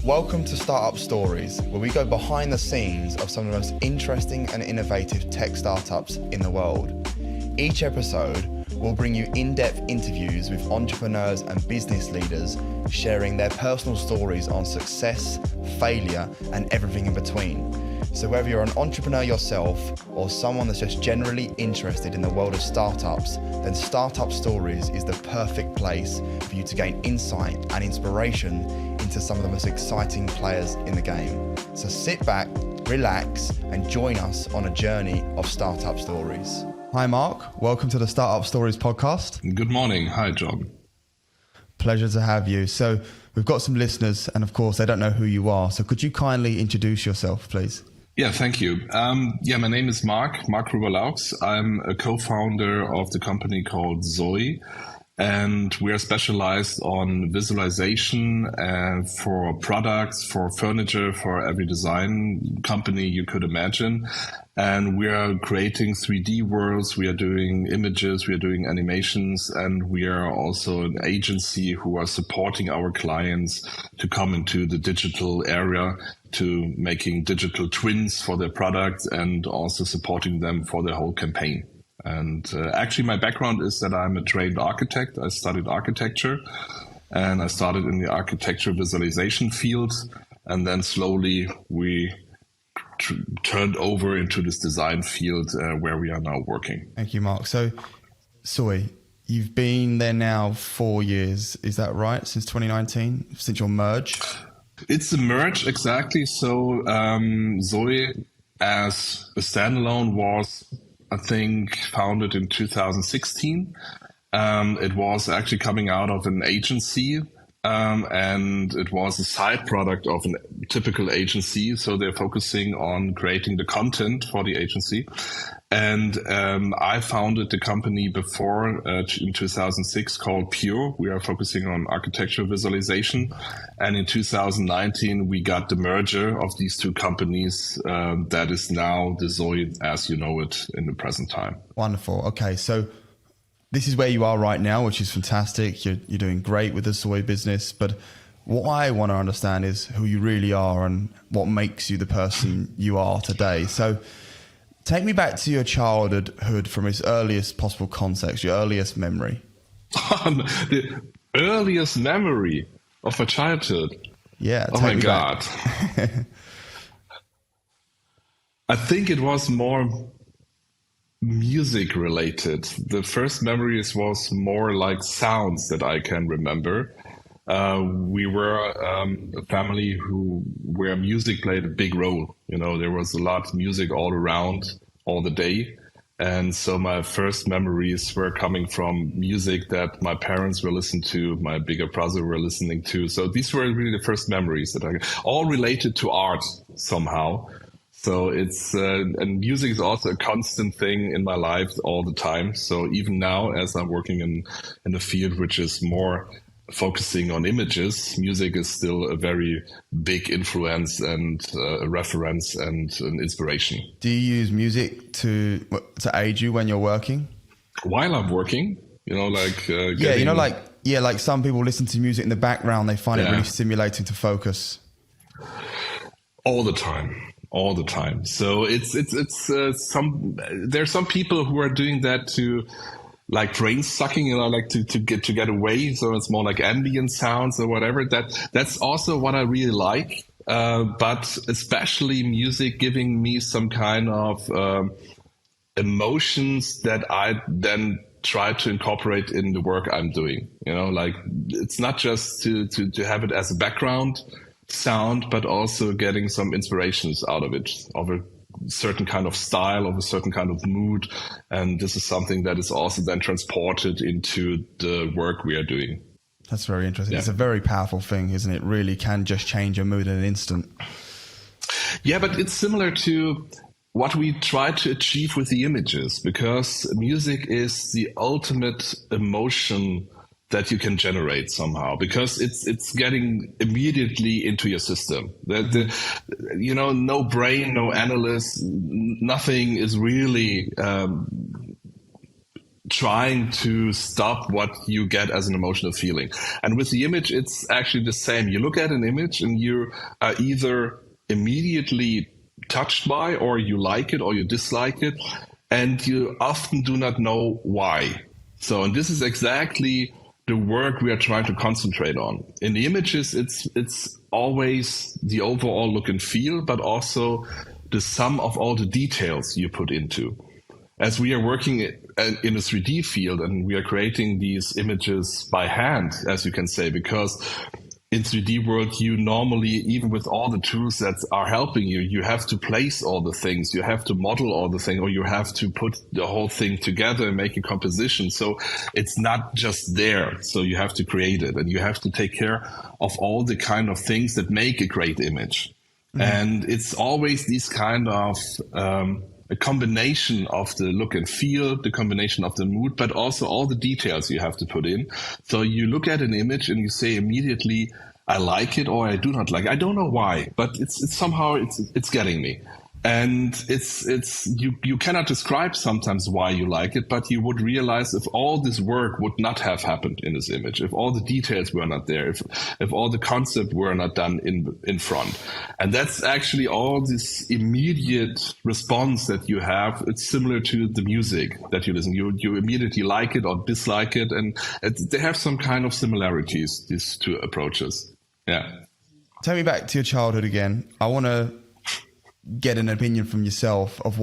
Welcome to Startup Stories, where we go behind the scenes of some of the most interesting and innovative tech startups in the world. Each episode will bring you in-depth interviews with entrepreneurs and business leaders sharing their personal stories on success, failure, and everything in between. So whether you're an entrepreneur yourself or someone that's just generally interested in the world of startups, then Startup Stories is the perfect place for you to gain insight and inspiration into some of the most exciting players in the game. So sit back, relax, and join us on a journey of startup stories. Hi, Mark. Welcome to the Startup Stories podcast. Good morning. Hi, John. Pleasure to have you. So we've got some listeners, and of course, they don't know who you are. So could you kindly introduce yourself, please? Yeah, thank you. My name is Marc Gruber-Laux. I'm a co-founder of the company called sooii, and we are specialized on visualization and for products, for furniture, for every design company you could imagine. And we are creating 3D worlds, we are doing images, we are doing animations, and we are also an agency who are supporting our clients to come into the digital area, to making digital twins for their products and also supporting them for their whole campaign. And actually my background is that I'm a trained architect. I studied architecture and I started in the architecture visualization field, and then slowly we turned over into this design field where we are now working. Thank you, Mark. So, sooii, you've been there now 4 years, is that right? Since 2019, since your merge? It's a merge, exactly. So sooii as a standalone was, I think, founded in 2016. It was actually coming out of an agency. And it was a side product of a typical agency. So they're focusing on creating the content for the agency. And I founded the company before in 2006 called Pure. We are focusing on architectural visualization. And in 2019, we got the merger of these two companies. That is now the sooii as you know it in the present time. Wonderful. Okay, so this is where you are right now, which is fantastic. You're doing great with the sooii business. But what I want to understand is who you really are and what makes you the person you are today. So take me back to your childhood from its earliest possible context, your earliest memory. The earliest memory of a childhood? Yeah. Oh my God. I think it was more music related. The first memories was more like sounds that I can remember. We were a family where music played a big role. You know, there was a lot of music all around all the day. And so my first memories were coming from music that my parents were listening to, my bigger brother were listening to. So these were really the first memories that all related to art somehow. So it's, and music is also a constant thing in my life all the time. So even now, as I'm working in a field which is more focusing on images, music is still a very big influence and a reference and an inspiration. Do you use music to aid you when you're working? While I'm working, you know, like... like some people listen to music in the background. They find it really stimulating to focus. All the time. So there's some people who are doing that to like brain sucking, you know, like to get away. So it's more like ambient sounds or whatever. That's also what I really like. But especially music giving me some kind of emotions that I then try to incorporate in the work I'm doing. You know, like it's not just to have it as a background sound, but also getting some inspirations out of it, of a certain kind of style, of a certain kind of mood. And this is something that is also then transported into the work we are doing. That's very interesting. Yeah. It's a very powerful thing, isn't it? Really can just change your mood in an instant. Yeah, but it's similar to what we try to achieve with the images, because music is the ultimate emotion that you can generate somehow, because it's getting immediately into your system. No brain, no analyst, nothing is really trying to stop what you get as an emotional feeling. And with the image, it's actually the same. You look at an image and you are either immediately touched by, or you like it or you dislike it, and you often do not know why. So, and this is exactly the work we are trying to concentrate on. In the images, it's always the overall look and feel, but also the sum of all the details you put into. As we are working in a 3D field and we are creating these images by hand, as you can say, because in 3D world, you normally, even with all the tools that are helping you, you have to place all the things, you have to model all the things, or you have to put the whole thing together and make a composition. So it's not just there. So you have to create it, and you have to take care of all the kind of things that make a great image. Mm-hmm. And it's always these kind of a combination of the look and feel, the combination of the mood, but also all the details you have to put in. So you look at an image and you say immediately, I like it or I do not like it. I don't know why, but it's somehow it's getting me. And you cannot describe sometimes why you like it, but you would realize if all this work would not have happened in this image, if all the details were not there, if all the concept were not done in front. And that's actually all this immediate response that you have. It's similar to the music that you listen. You immediately like it or dislike it, and they have some kind of similarities, these two approaches. Yeah. Take me back to your childhood again. I want to get an opinion from yourself of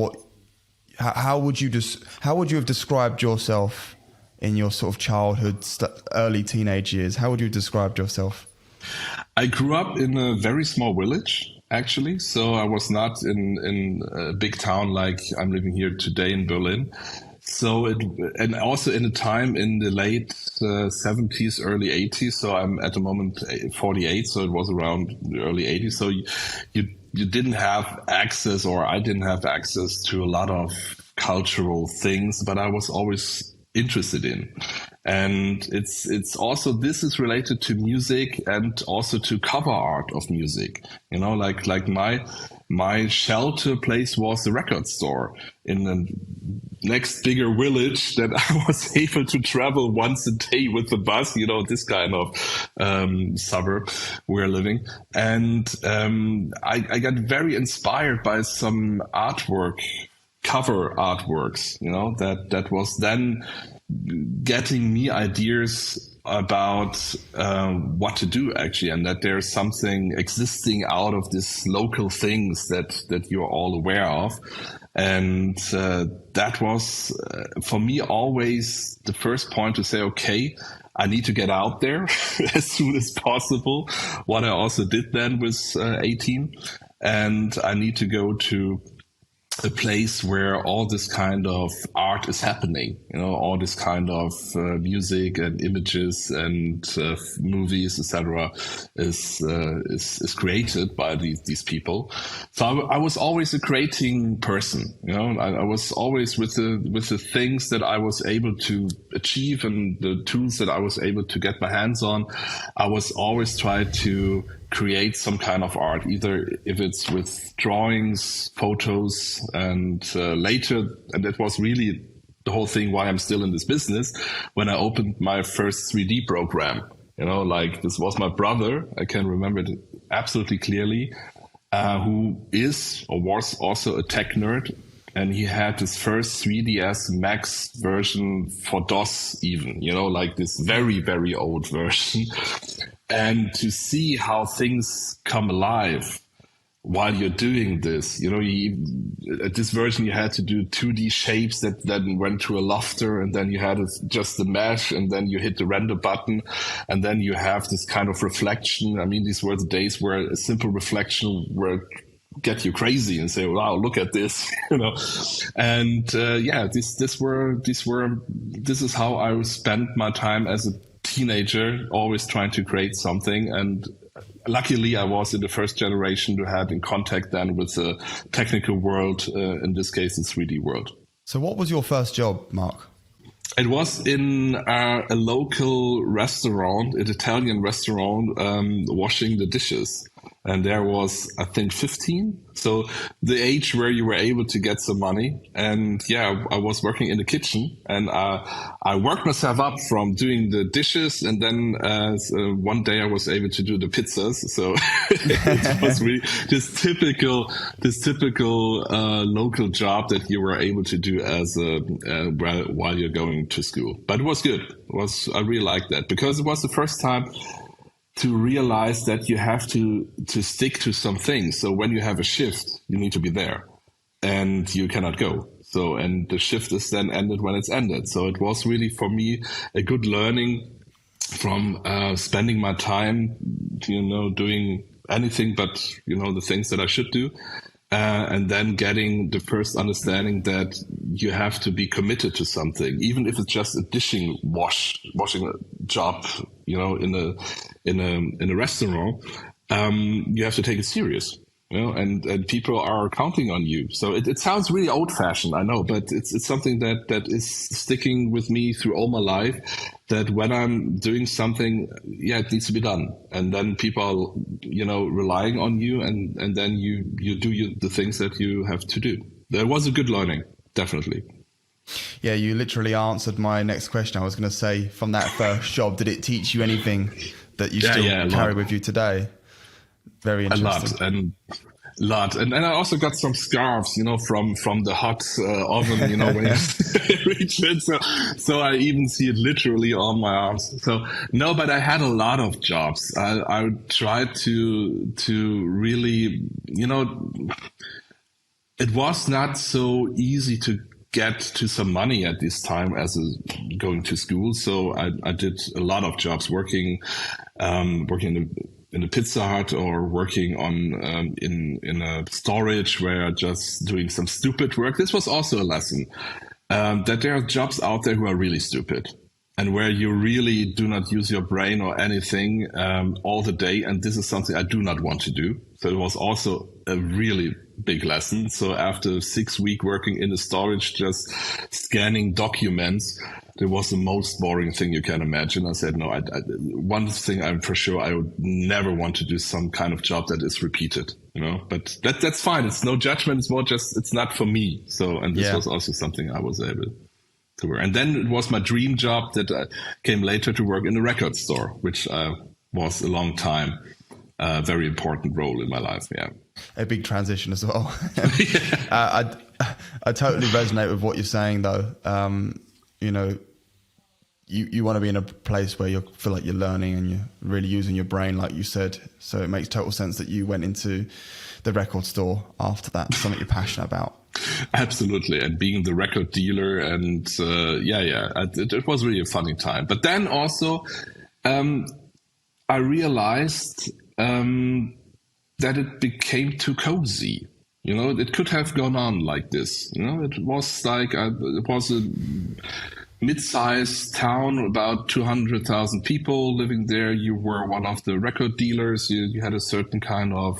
how would you have described yourself in your sort of childhood, early teenage years? How would you have described yourself? I grew up in a very small village, actually. So I was not in a big town like I'm living here today in Berlin. So and also in a time in the late 70s, early 80s. So I'm at the moment 48. So it was around the early 80s. So you didn't have access, or I didn't have access to a lot of cultural things, but I was always interested in. And it's also, this is related to music and also to cover art of music. You know, like my shelter place was the record store in the next bigger village that I was able to travel once a day with the bus, you know, this kind of suburb we're living. And I got very inspired by some cover artworks, you know, that was then getting me ideas about what to do, actually, and that there's something existing out of these local things that you're all aware of. And that was, for me, always the first point to say, okay, I need to get out there as soon as possible, what I also did then with 18. And I need to go to a place where all this kind of art is happening, you know, all this kind of music and images and movies, etc., is created by these people. So I was always a creating person, you know. I was always with the things that I was able to achieve and the tools that I was able to get my hands on. I was always trying to create some kind of art, either if it's with drawings, photos, and later, and that was really the whole thing why I'm still in this business, when I opened my first 3D program. You know, like this was my brother, I can remember it absolutely clearly, who is or was also a tech nerd. And he had his first 3ds Max version for DOS even, you know, like this very, very old version. And to see how things come alive while you're doing this, you know, at this version you had to do 2D shapes that then went to a lofter, and then you had just the mesh, and then you hit the render button, and then you have this kind of reflection. I mean, these were the days where a simple reflection were get you crazy and say, wow, look at this, you know. And this is how I spent my time as a teenager, always trying to create something. And luckily I was in the first generation to have in contact then with the technical world, in this case the 3D world. So what was your first job, Marc? It was in a local restaurant, an Italian restaurant, washing the dishes. and there was, I think, 15. So the age where you were able to get some money. And yeah, I was working in the kitchen, and I worked myself up from doing the dishes, and then one day I was able to do the pizzas. So it was really this typical local job that you were able to do as while you're going to school. But it was good. I really liked that, because it was the first time to realize that you have to stick to some things. So when you have a shift, you need to be there, and you cannot go. So, and the shift is then ended when it's ended. So it was really, for me, a good learning from spending my time, doing anything but, the things that I should do. And then getting the first understanding that you have to be committed to something, even if it's just a washing job, in a restaurant. You have to take it serious, and people are counting on you. So it sounds really old fashioned, I know, but it's something that is sticking with me through all my life. That when I'm doing something, it needs to be done, and then people are, relying on you, and then you do the things that you have to do. There was a good learning, definitely. Yeah, you literally answered my next question. I was going to say, from that first job, did it teach you anything that you still carry with you today? Very interesting. A lot. And I also got some scarves, from the hot oven, when you reach it. So I even see it literally on my arms. So no, but I had a lot of jobs. I tried to really, it was not so easy to get to some money at this time as going to school. So I did a lot of jobs, working in a Pizza Hut, or working on in a storage where just doing some stupid work. This was also a lesson that there are jobs out there who are really stupid, and where you really do not use your brain or anything all the day. And this is something I do not want to do. So it was also a really big lesson. So after 6 weeks working in the storage, just scanning documents, it was the most boring thing you can imagine. I said, no, one thing I'm for sure, I would never want to do some kind of job that is repeated, but that's fine. It's no judgment. It's more just, it's not for me. So, and this was also something I was able to work. And then it was my dream job that I came later to work in a record store, which was a long time, very important role in my life. Yeah. A big transition as well. I totally resonate with what you're saying, though. You want to be in a place where you feel like you're learning and you're really using your brain, like you said. So it makes total sense that you went into the record store after that, something you're passionate about. Absolutely. And being the record dealer, and it was really a funny time. But then also, I realized that it became too cozy. It could have gone on like this. It was like it was a mid-sized town, about 200,000 people living there. You were one of the record dealers. You had a certain kind of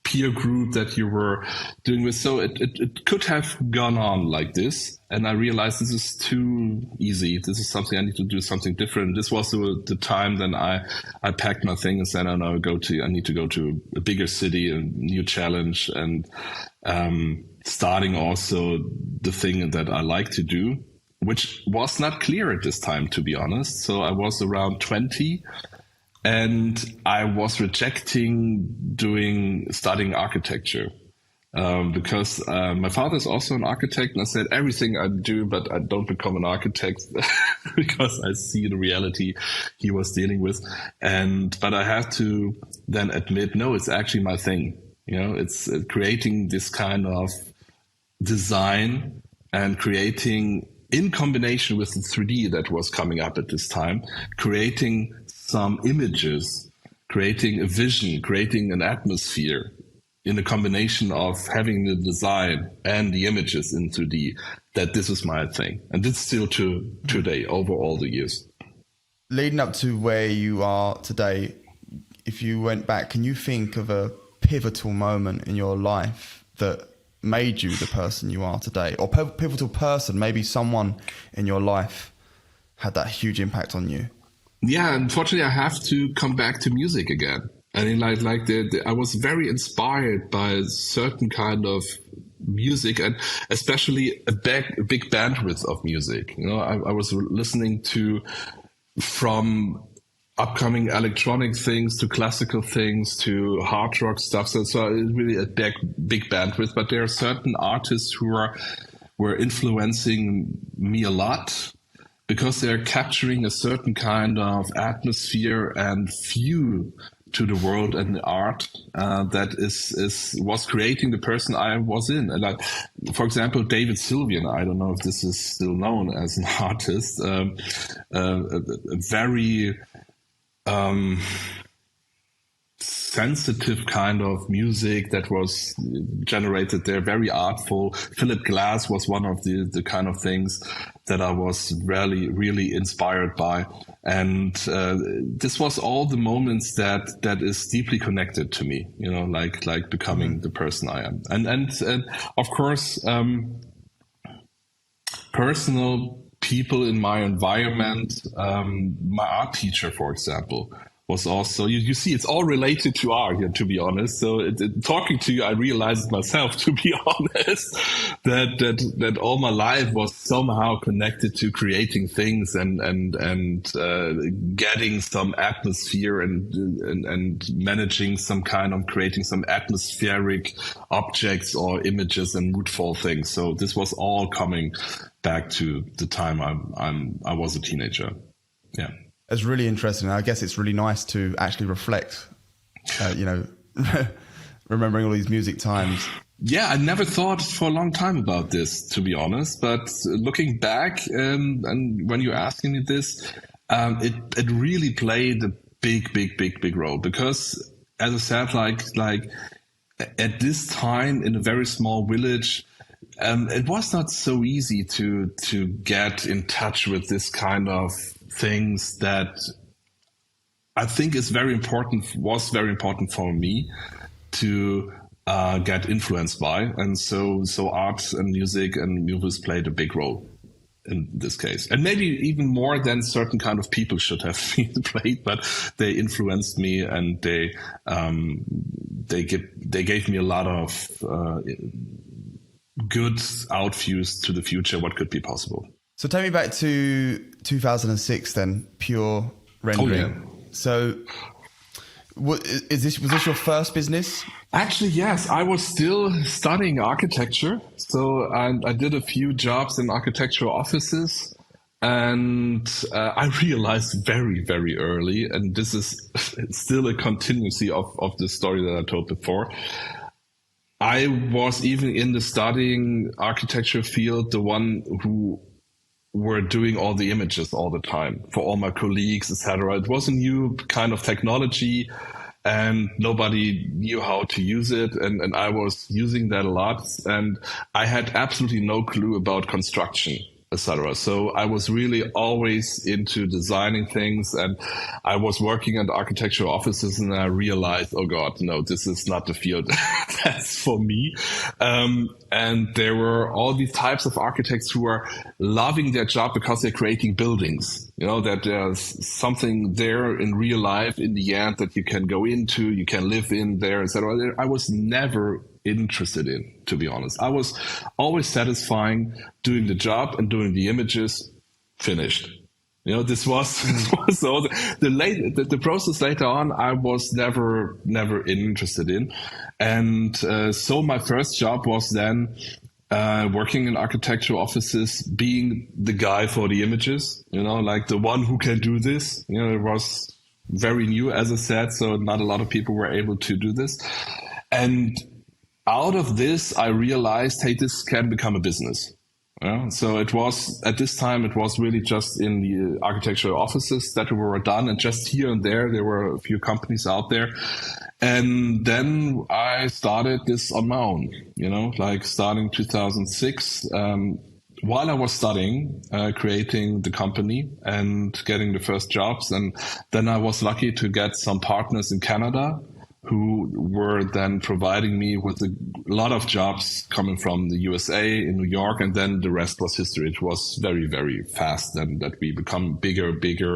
peer group that you were doing with. So it could have gone on like this. And I realized this is too easy. This is something I need to do something different. This was the time then I packed my thing and said, I need to go to a bigger city, a new challenge, and starting also the thing that I like to do, which was not clear at this time, to be honest. So I was around 20. And I was rejecting studying architecture because my father is also an architect, and I said everything I do, but I don't become an architect because I see the reality he was dealing with. But I have to then admit, no, it's actually my thing. It's creating this kind of design and creating, in combination with the 3D that was coming up at this time, creating some images, creating a vision, creating an atmosphere in a combination of having the design and the images in 3D, that this is my thing. And it's still to today, over all the years. Leading up to where you are today, if you went back, can you think of a pivotal moment in your life that made you the person you are today? Or pivotal person, maybe someone in your life had that huge impact on you? Yeah, unfortunately, I have to come back to music again. And I was very inspired by a certain kind of music, and especially a big bandwidth of music. I was listening to from upcoming electronic things to classical things to hard rock stuff. So it's really a big bandwidth. But there are certain artists who were influencing me a lot, because they're capturing a certain kind of atmosphere and view to the world and the art that was creating the person I was in. And for example, David Sylvian, I don't know if this is still known as an artist, a very sensitive kind of music that was generated there, very artful. Philip Glass was one of the kind of things that I was really inspired by. And this was all the moments that is deeply connected to me, like becoming the person I am. And of course, personal people in my environment, my art teacher, for example, was also, you see, it's all related to art here, to be honest. So talking to you, I realized myself, to be honest, that all my life was somehow connected to creating things and getting some atmosphere and managing some kind of creating some atmospheric objects or images and moodful things. So this was all coming back to the time I was a teenager. Yeah. It's really interesting. I guess it's really nice to actually reflect, remembering all these music times. Yeah, I never thought for a long time about this, to be honest. But looking back, and when you're asking me this, it really played a big role. Because, as I said, like at this time in a very small village, it was not so easy to get in touch with this kind of things that I think was very important for me to get influenced by. And so art and music and movies played a big role in this case. And maybe even more than certain kind of people should have played, but they influenced me, and they gave me a lot of good outviews to the future, what could be possible. So take me back to 2006 then, pure rendering. Oh, yeah. So was this your first business? Actually, yes. I was still studying architecture. So I did a few jobs in architectural offices, and I realized very early, and this is still a continuity of the story that I told before. I was even in the studying architecture field, the one who were doing all the images all the time for all my colleagues, etc. It was a new kind of technology, and nobody knew how to use it. And I was using that a lot, and I had absolutely no clue about construction, etc. So I was really always into designing things, and I was working at architectural offices, and I realized, oh God, no, this is not the field that's for me. And there were all these types of architects who were loving their job because they're creating buildings, that there's something there in real life in the end that you can go into, you can live in there, etc. I was never interested in, to be honest. I was always satisfying doing the job and doing the images, finished. This was so the process later on, I was never interested in. And so my first job was then working in architectural offices, being the guy for the images, like the one who can do this. It was very new, as I said, so not a lot of people were able to do this. And out of this, I realized, hey, this can become a business. So it was, at this time, it was really just in the architectural offices that were done, and just here and there were a few companies out there. And then I started this on my own, like starting 2006, while I was studying, creating the company and getting the first jobs. And then I was lucky to get some partners in Canada who were then providing me with a a lot of jobs coming from the USA in New York, and then the rest was history. It was very, very fast, and that we become bigger,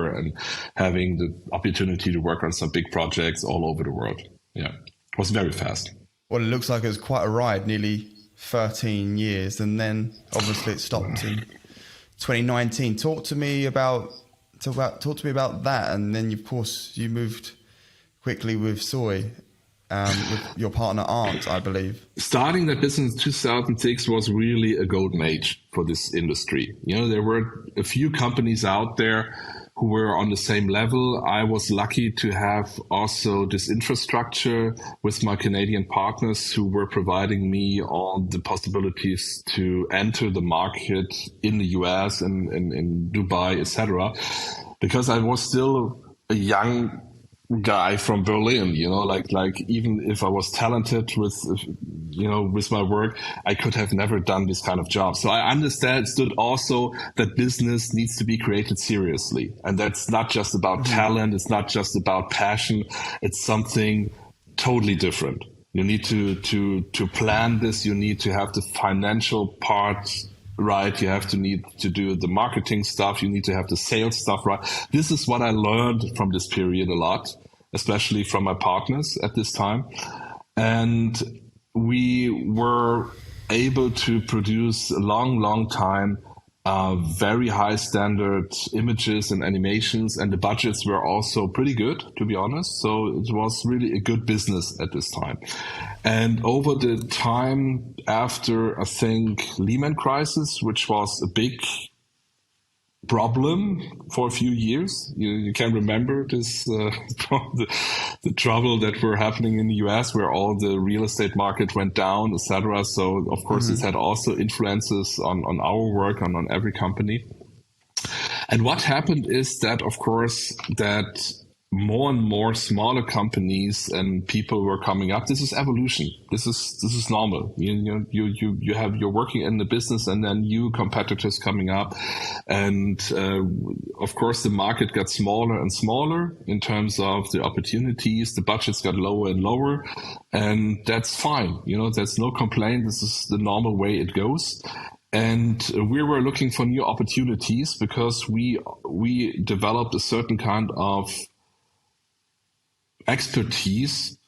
and having the opportunity to work on some big projects all over the world. Yeah, it was very fast. Well, it looks like it was quite a ride, nearly 13 years, and then obviously it stopped in 2019. Talk to me about that, and then of course you moved quickly with sooii, with your partner Arndt, I believe. Starting that business in 2006 was really a golden age for this industry. There were a few companies out there who were on the same level. I was lucky to have also this infrastructure with my Canadian partners who were providing me all the possibilities to enter the market in the US and in Dubai, etc. Because I was still a young guy from Berlin, like even if I was talented with my work, I could have never done this kind of job. So I understood also that business needs to be created seriously. And that's not just about talent. It's not just about passion. It's something totally different. You need to plan this. You need to have the financial part right. You need to do the marketing stuff. You need to have the sales stuff right. This is what I learned from this period a lot, especially from my partners at this time. And we were able to produce a long time, very high standard images and animations, and the budgets were also pretty good, to be honest. So it was really a good business at this time. And over the time after, I think, Lehman crisis, which was a big problem for a few years. You can remember this, the trouble that were happening in the US, where all the real estate market went down, etc. So of course, this had also influences on our work, on every company. And what happened is that, of course, that more and more smaller companies and people were coming up. This is evolution. This is normal. You're working in the business, and then new competitors coming up, and of course the market got smaller and smaller in terms of the opportunities. The budgets got lower and lower, and that's fine. That's no complaint. This is the normal way it goes. And we were looking for new opportunities because we developed a certain kind of expertise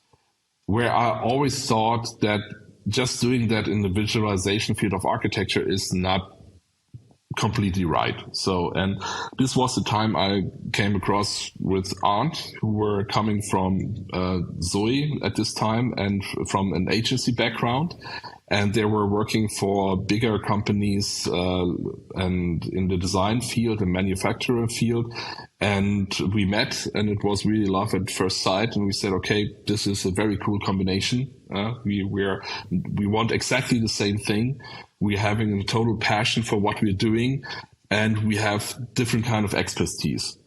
where I always thought that just doing that in the visualization field of architecture is not completely right. So, and this was the time I came across with Arndt, who were coming from sooii at this time and from an agency background. And they were working for bigger companies and in the design field and manufacturer field. And we met, and it was really love at first sight. And we said, okay, this is a very cool combination. We want exactly the same thing. We're having a total passion for what we're doing, and we have different kind of expertise.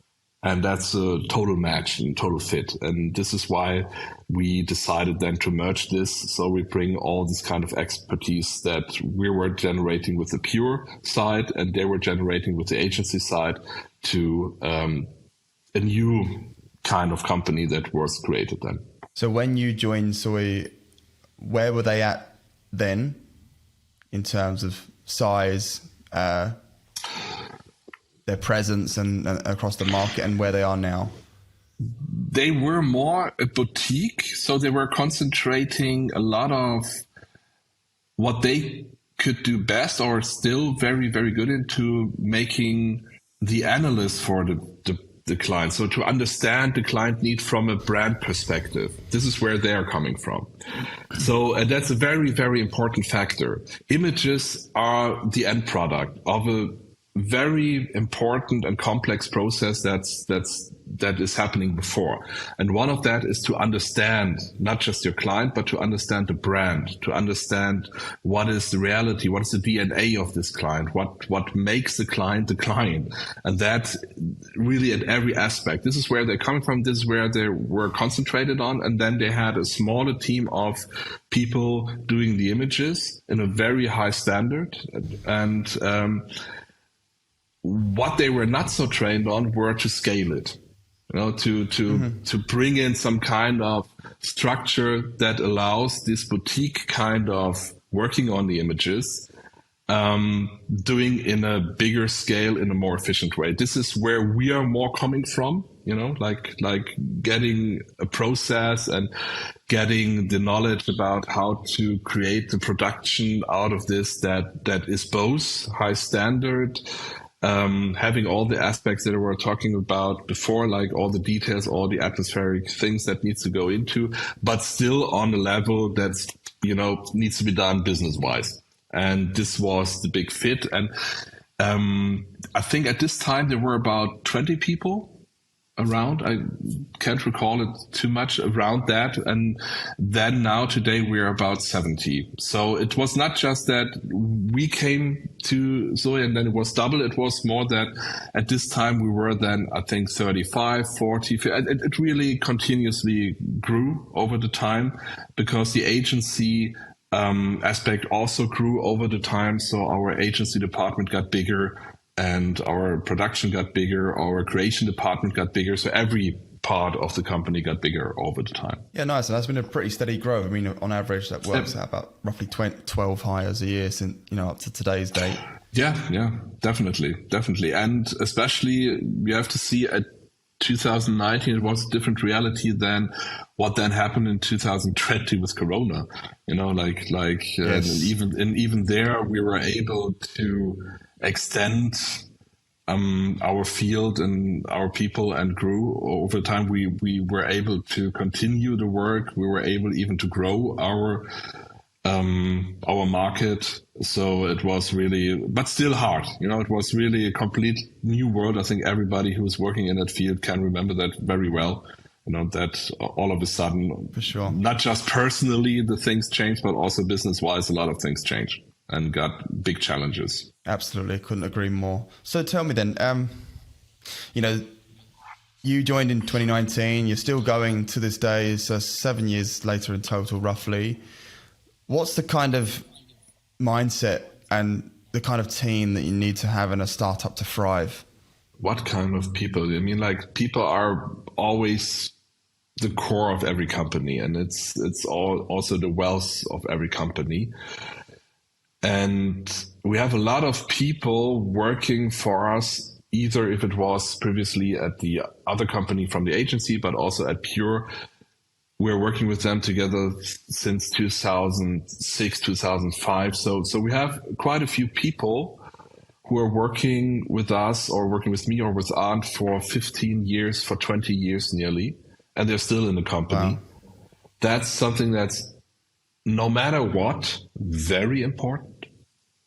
And that's a total match and total fit. And this is why we decided then to merge this. So we bring all this kind of expertise that we were generating with the pure side and they were generating with the agency side to a new kind of company that was created then. So when you joined sooii, where were they at then in terms of size, their presence and across the market, and where they are now? They were more a boutique, so they were concentrating a lot of what they could do best, or still very, very good into making the analyst for the client. So to understand the client need from a brand perspective, this is where they're coming from. So that's a very, very important factor. Images are the end product of a very important and complex process that is happening before. And one of that is to understand not just your client, but to understand the brand, to understand what is the reality, what is the DNA of this client, what makes the client the client. And that really at every aspect. This is where they're coming from. This is where they were concentrated on. And then they had a smaller team of people doing the images in a very high standard. And what they were not so trained on were to scale it. to bring in some kind of structure that allows this boutique kind of working on the images, doing in a bigger scale in a more efficient way. This is where we are more coming from, like getting a process and getting the knowledge about how to create the production out of this that is both high standard, having all the aspects that we were talking about before, like all the details, all the atmospheric things that needs to go into, but still on a level that's, needs to be done business wise. And this was the big fit. And I think at this time there were about 20 people around. I can't recall it too much around that. And then now today we're about 70. So it was not just that we came to sooii and then it was double. It was more that at this time we were then, I think, 35, 40. It really continuously grew over the time because the agency aspect also grew over the time. So our agency department got bigger and our production got bigger, our creation department got bigger. So every part of the company got bigger over the time. Yeah, nice. And that's been a pretty steady growth. I mean, on average, that works out about roughly 12 hires a year since, up to today's date. Yeah, definitely. And especially you have to see at 2019, it was a different reality than what then happened in 2020 with Corona. Yes. Even there, we were able to extend our field and our people and grew over time. We were able to continue the work. We were able even to grow our market. So it was really, but still hard. It was really a complete new world. I think everybody who was working in that field can remember that very well. That all of a sudden, for sure, not just personally the things changed, but also business-wise, a lot of things changed and got big challenges. Absolutely. Couldn't agree more. So tell me then, you joined in 2019, you're still going to this day, so 7 years later in total, roughly. What's the kind of mindset and the kind of team that you need to have in a startup to thrive? What kind of people? I mean, people are always the core of every company, and it's also the wealth of every company. And we have a lot of people working for us, either if it was previously at the other company from the agency, but also at Pure. We're working with them together since 2006, 2005. So we have quite a few people who are working with us or working with me or with Arndt for 15 years, for 20 years nearly, and they're still in the company. Wow. That's something that's, no matter what, very important.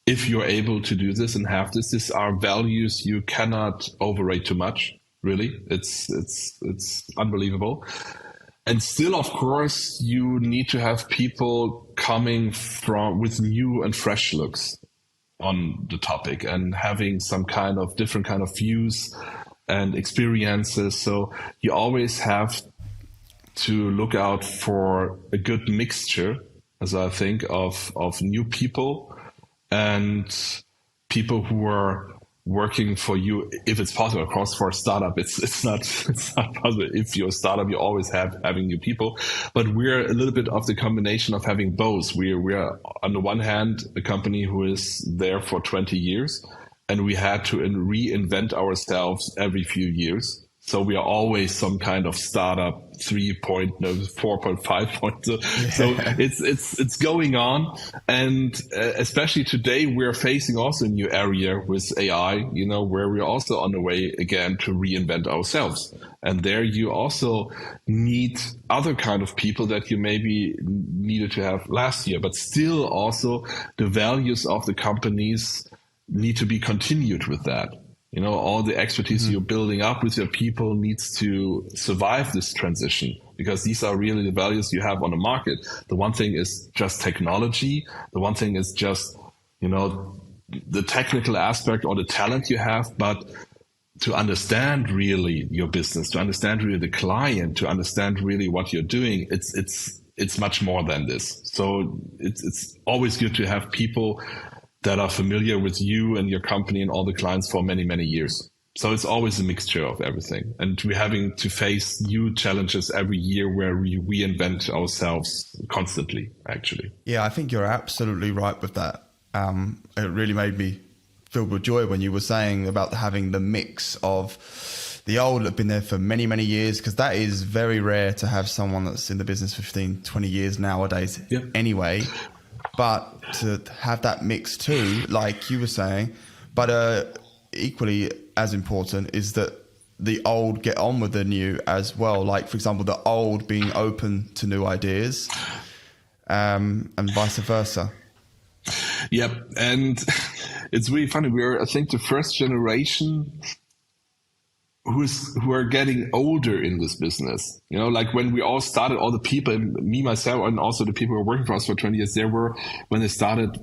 If you're able to do this and have this, these are values you cannot overrate too much, really. It's unbelievable. And still, of course, you need to have people coming with new and fresh looks on the topic and having some kind of different kind of views and experiences. So you always have to look out for a good mixture, as I think, of new people and people who are working for you, if it's possible. Of course, for a startup, it's not possible. If you're a startup, you always having new people, but we're a little bit of the combination of having both. We're on the one hand a company who is there for 20 years, and we had to reinvent ourselves every few years. So we are always some kind of startup 4.5. So it's going on. And especially today, we're facing also a new area with AI, where we're also on the way again to reinvent ourselves. And there you also need other kind of people that you maybe needed to have last year, but still also the values of the companies need to be continued with that. All the expertise you're building up with your people needs to survive this transition, because these are really the values you have on the market. The one thing is just technology. The one thing is just, the technical aspect or the talent you have, but to understand really your business, to understand really the client, to understand really what you're doing, it's much more than this. So it's always good to have people that are familiar with you and your company and all the clients for many, many years. So it's always a mixture of everything. And we're having to face new challenges every year where we reinvent ourselves constantly, actually. Yeah, I think you're absolutely right with that. It really made me filled with joy when you were saying about having the mix of the old that have been there for many, many years, because that is very rare to have someone that's in the business 15, 20 years nowadays anyway. But to have that mix too, like you were saying, but equally as important is that the old get on with the new as well. Like, for example, the old being open to new ideas and vice versa. Yep. And it's really funny. We're, I think, the first generation who are getting older in this business. You know, like when we all started, all the people, me, myself, and also the people who were working for us for 20 years, there were, when they started,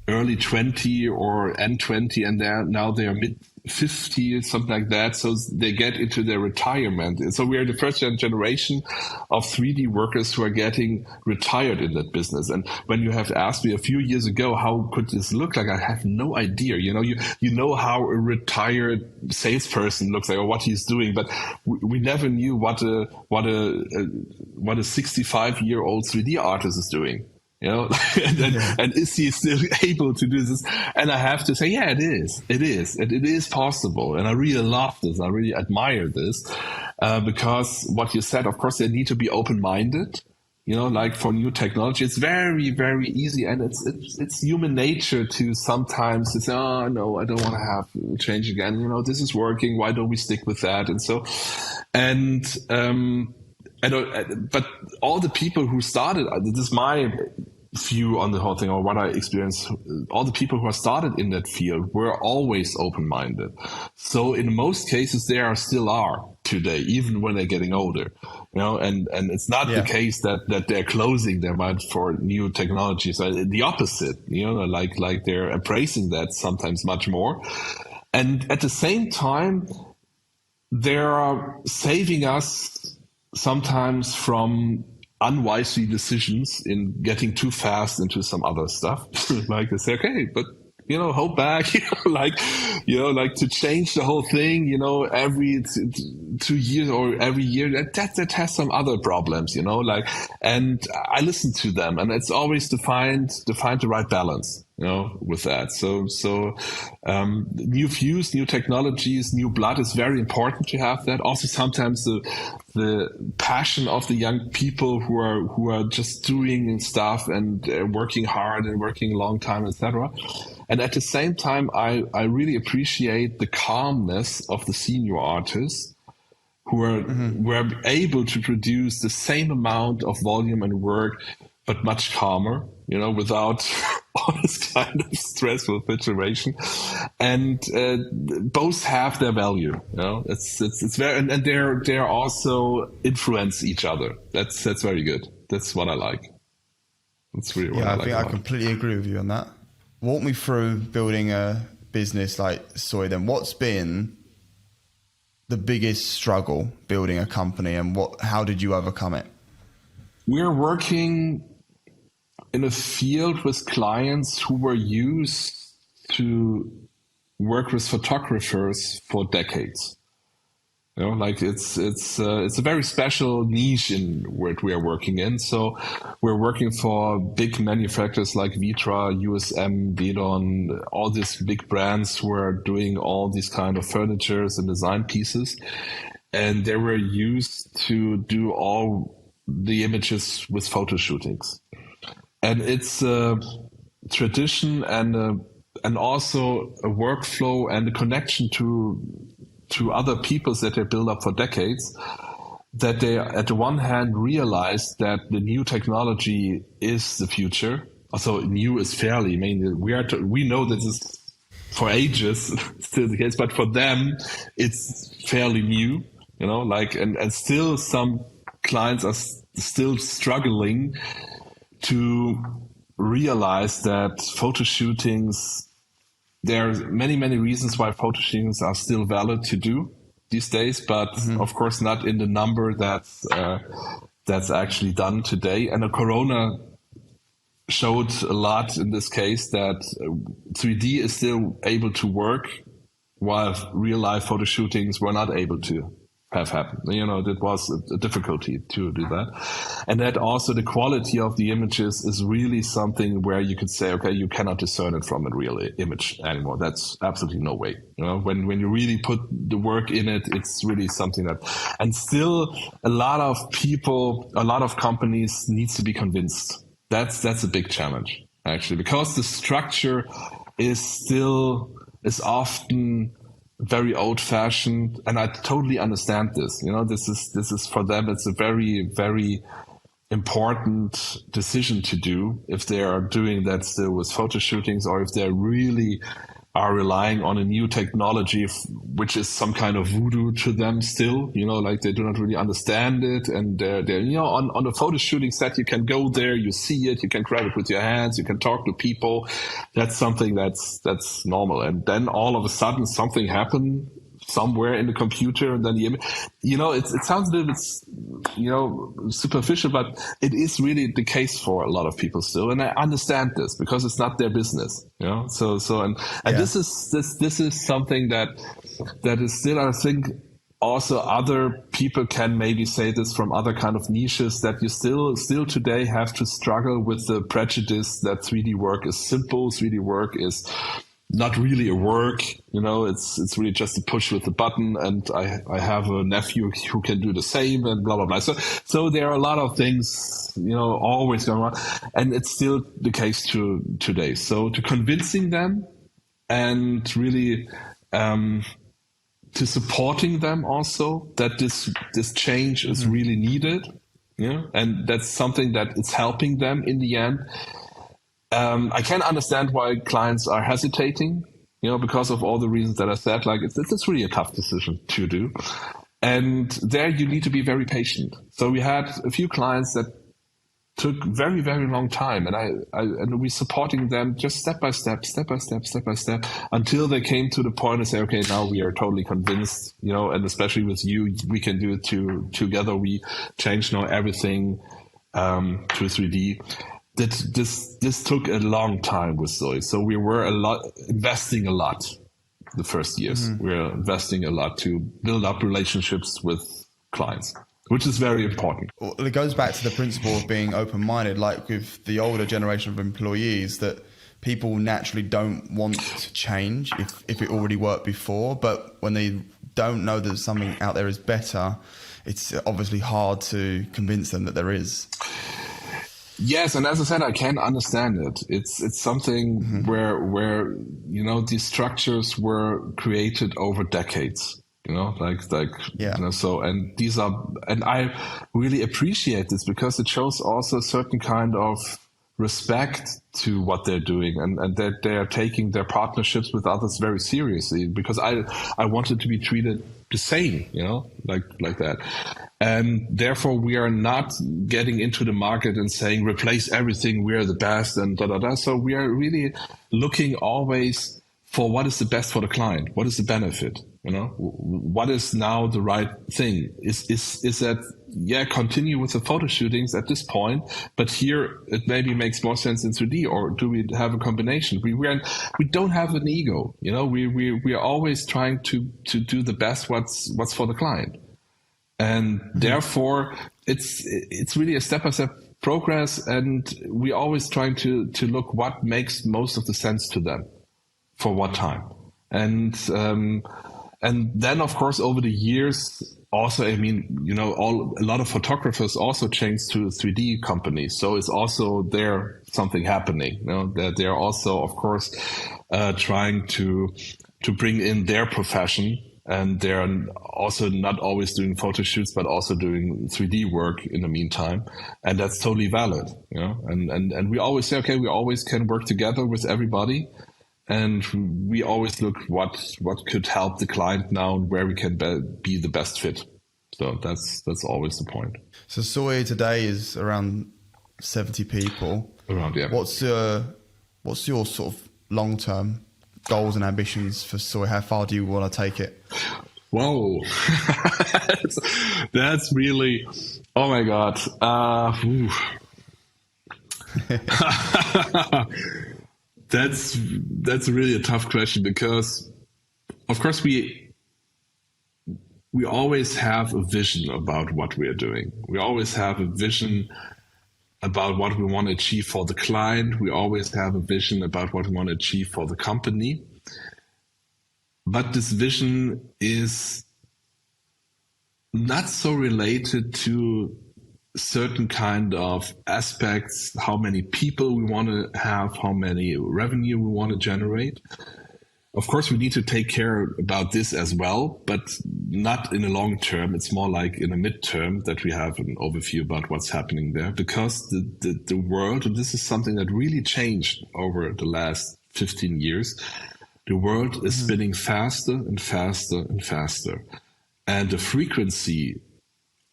early 20 or end 20, and now they are mid 50, something like that. So they get into their retirement. And so we are the first generation of 3D workers who are getting retired in that business. And when you have asked me a few years ago, how could this look like? I have no idea. You know, you know how a retired salesperson looks like or what he's doing, but we never knew what a 65-year-old 3D artist is doing. You know, and is he still able to do this? And I have to say, yeah, it is possible. And I really love this. I really admire this, because what you said, of course, they need to be open-minded, you know, like for new technology. It's very, very easy. And it's human nature to sometimes say, oh, no, I don't want to have change again. You know, this is working. Why don't we stick with that? And so, but all the people who started, this is my view on the whole thing, or what I experienced, all the people who are started in that field were always open-minded. So in most cases, they still are today, even when they're getting older, you know, and it's not the case that they're closing their mind for new technologies. The opposite, you know, like they're embracing that sometimes much more. And at the same time, they're saving us sometimes from unwisely decisions in getting too fast into some other stuff. Like they say, okay, but you know, hold back, like to change the whole thing, you know, every 2 years or every year, that has some other problems, you know, like, and I listen to them, and it's always to find the right balance, you know, with that. So new views, new technologies, new blood is very important to have that. Also, sometimes the passion of the young people who are just doing stuff and working hard and working a long time, etc. And at the same time, I really appreciate the calmness of the senior artists who are able to produce the same amount of volume and work, but much calmer, you know, without all this kind of stressful situation. And both have their value, you know. It's very, and they're also influence each other. That's very good. That's what I like. That's really what I like. I completely agree with you on that. Walk me through building a business like sooii then. What's been the biggest struggle building a company, and how did you overcome it? We're working in a field with clients who were used to work with photographers for decades. You know, like it's a very special niche in what we are working in. So we're working for big manufacturers like Vitra, USM, Vedon, all these big brands who are doing all these kind of furnitures and design pieces. And they were used to do all the images with photo shootings. And it's a tradition and also a workflow and a connection to other peoples that they build up for decades, that they, at the one hand, realize that the new technology is the future. Also, new is fairly, I mean, we know that this is for ages still the case, but for them, it's fairly new, you know, like, and still some clients are still struggling to realize that photo shootings, there are many, many reasons why photo shootings are still valid to do these days, but of course not in the number that's actually done today. And the Corona showed a lot in this case that 3D is still able to work while real life photo shootings were not able to have happened. It was a difficulty to do that. And that also the quality of the images is really something where you could say, okay, you cannot discern it from a real image anymore. That's absolutely no way. When you really put the work in it, it's really something that, and still a lot of people, a lot of companies needs to be convinced. That's a big challenge, actually, because the structure is often very old-fashioned, and I totally understand this. This is for them. It's a very, very important decision to do if they are doing that still with photo shootings, or if they really are relying on a new technology, which is some kind of voodoo to them still. Like they do not really understand it, and they're on a photo shooting set, you can go there, you see it, you can grab it with your hands, you can talk to people. That's something that's normal. And then all of a sudden something happened somewhere in the computer, and then the image, it sounds a little bit, superficial, but it is really the case for a lot of people still. And I understand this because it's not their business, and this is something that is still, I think, also other people can maybe say this from other kind of niches, that you still today have to struggle with the prejudice that 3D work is simple, 3D work is not really a work, it's really just a push with the button, and I have a nephew who can do the same, and blah, blah, blah. So there are a lot of things, always going on, and it's still the case today. So to convincing them and really to supporting them also that this change is really needed, and that's something that it's helping them in the end. I can understand why clients are hesitating, because of all the reasons that I said. Like it's really a tough decision to do, and there you need to be very patient. So we had a few clients that took very, very long time, and we're supporting them just step by step, until they came to the point and say, okay, now we are totally convinced, and especially with you, we can do it together. We change now everything to 3D. That this took a long time with sooii. So we were investing a lot the first years. Mm-hmm. We're investing a lot to build up relationships with clients, which is very important. Well, it goes back to the principle of being open-minded, like with the older generation of employees, that people naturally don't want to change if it already worked before. But when they don't know that something out there is better, it's obviously hard to convince them that there is. Yes, and as I said, I can understand it. It's something mm-hmm. where these structures were created over decades. So, and these are, and I really appreciate this because it shows also a certain kind of respect to what they're doing, and that they are taking their partnerships with others very seriously, because I wanted to be treated the same, like that. And therefore we are not getting into the market and saying, replace everything, we're the best and da. So we are really looking always for what is the best for the client, what is the benefit, what is now the right thing? Is that, continue with the photo shootings at this point, but here it maybe makes more sense in 3D, or do we have a combination? We don't have an ego, we are always trying to do the best what's for the client. And mm-hmm. therefore it's really a step-by-step progress, and we always trying to look what makes most of the sense to them for what time. And then of course over the years also, a lot of photographers also changed to 3D companies. So it's also there something happening, that they're also of course trying to bring in their profession. And they're also not always doing photo shoots, but also doing 3D work in the meantime. And that's totally valid, and we always say, okay, we always can work together with everybody. And we always look what could help the client now and where we can be the best fit. So that's always the point. So sooii today is around 70 people. Around, yeah. What's your sort of long-term goals and ambitions for sooii? How far do you want to take it? Whoa, that's really, oh my God. That's really a tough question, because of course, we always have a vision about what we are doing. We always have a vision about what we want to achieve for the client. We always have a vision about what we want to achieve for the company. But this vision is not so related to certain kind of aspects, how many people we want to have, how many revenue we want to generate. Of course, we need to take care about this as well, but not in the long term. It's more like in a midterm that we have an overview about what's happening there, because the world, and this is something that really changed over the last 15 years, the world is spinning faster and faster and faster. And the frequency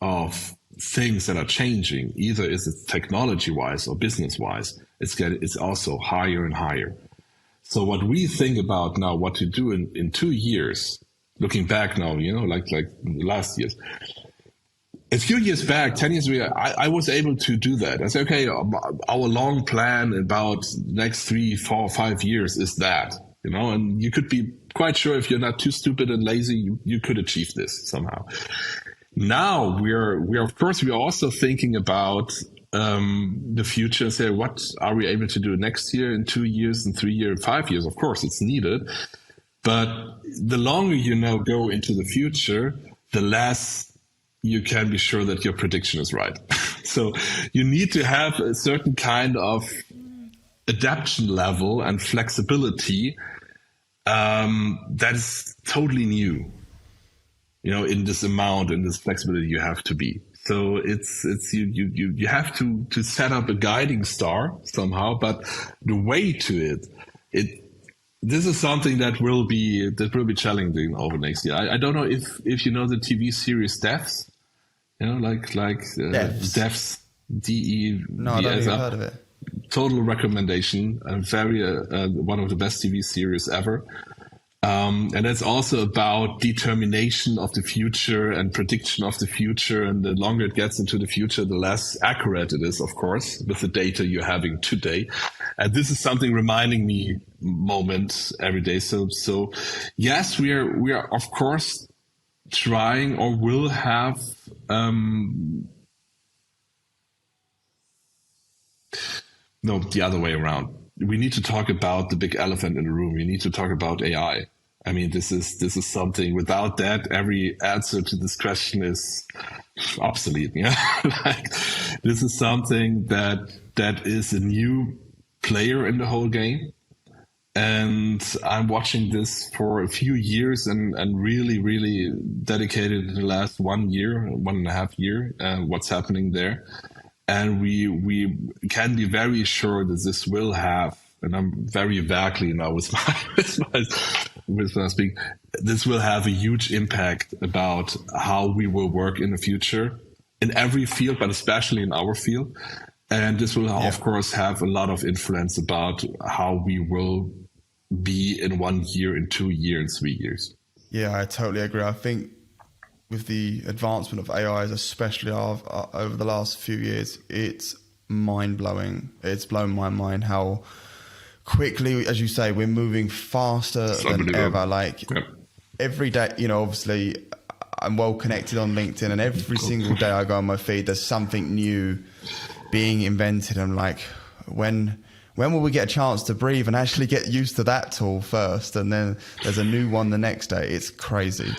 of things that are changing, either is it technology-wise or business-wise, it's also higher and higher. So what we think about now, what to do in 2 years, looking back now, like the last years. A few years back, 10 years ago, I was able to do that. I said, okay, our long plan about next 3, 4, 5 years is that, and you could be quite sure if you're not too stupid and lazy, you could achieve this somehow. Now we are of course, we are also thinking about the future and say, what are we able to do next year, in 2 years, in 3 years, 5 years? Of course, it's needed. But the longer you go into the future, the less you can be sure that your prediction is right. So you need to have a certain kind of adaptation level and flexibility that is totally new. In this amount, in this flexibility, you have to be. So it's you have to set up a guiding star somehow, but the way to this is something that will be challenging over next year. I don't know if you know the TV series Devs, Devs, DE. No, I don't even heard of it. Total recommendation, very one of the best TV series ever. And it's also about determination of the future and prediction of the future. And the longer it gets into the future, the less accurate it is, of course, with the data you're having today. And this is something reminding me moments every day. So yes, we are of course trying, or will have, no, the other way around. We need to talk about the big elephant in the room. We need to talk about AI. I mean, this is something. Without that, every answer to this question is obsolete. This is something that is a new player in the whole game. And I'm watching this for a few years and really, really dedicated in the last 1 year, 1.5 years, what's happening there. And we can be very sure that this will have, and I'm very vaguely now with my speaking, this will have a huge impact about how we will work in the future in every field, but especially in our field. And this will, of course, have a lot of influence about how we will be in 1 year, in 2 years, in 3 years. Yeah, I totally agree. I think with the advancement of AIs, especially over the last few years, it's mind-blowing. It's blown my mind how quickly, as you say, we're moving faster than ever. Every day, obviously I'm well connected on LinkedIn, and every single day I go on my feed, there's something new being invented. I'm like, when will we get a chance to breathe and actually get used to that tool first? And then there's a new one the next day. It's crazy.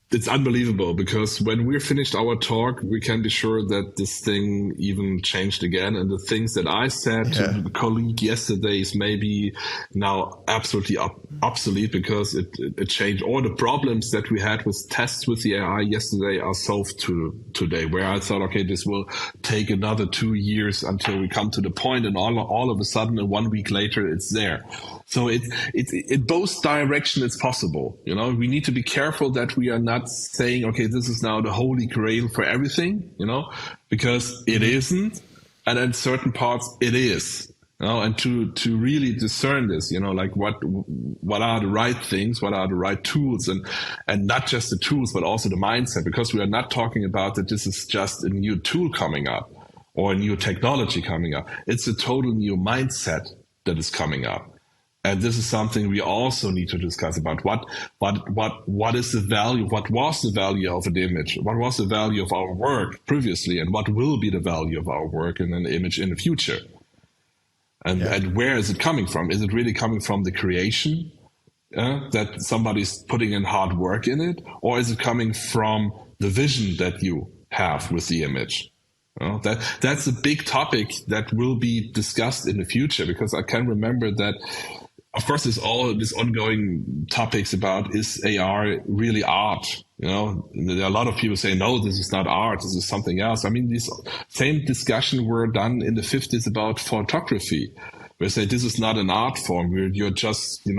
It's unbelievable, because when we're finished our talk, we can be sure that this thing even changed again. And the things that I said to the colleague yesterday is maybe now absolutely obsolete, because it changed. All the problems that we had with tests with the AI yesterday are solved today, where I thought, okay, this will take another 2 years until we come to the point, and all of a sudden, 1 week later, it's there. So in both directions, it's possible. We need to be careful that we are not saying, okay, this is now the holy grail for everything, because it isn't, and in certain parts it is. And to really discern this, like what are the right things, what are the right tools, and not just the tools, but also the mindset, because we are not talking about that this is just a new tool coming up or a new technology coming up. It's a total new mindset that is coming up. And this is something we also need to discuss about what is the value, what was the value of an image, what was the value of our work previously, and what will be the value of our work in an image in the future. And where is it coming from? Is it really coming from the creation, that somebody's putting in hard work in it? Or is it coming from the vision that you have with the image? That's a big topic that will be discussed in the future, because I can remember that, of course, there's all this ongoing topics about, is AR really art? There are a lot of people saying, no, this is not art, this is something else. I mean, these same discussion were done in the 50s about photography, where they say this is not an art form, where you're just,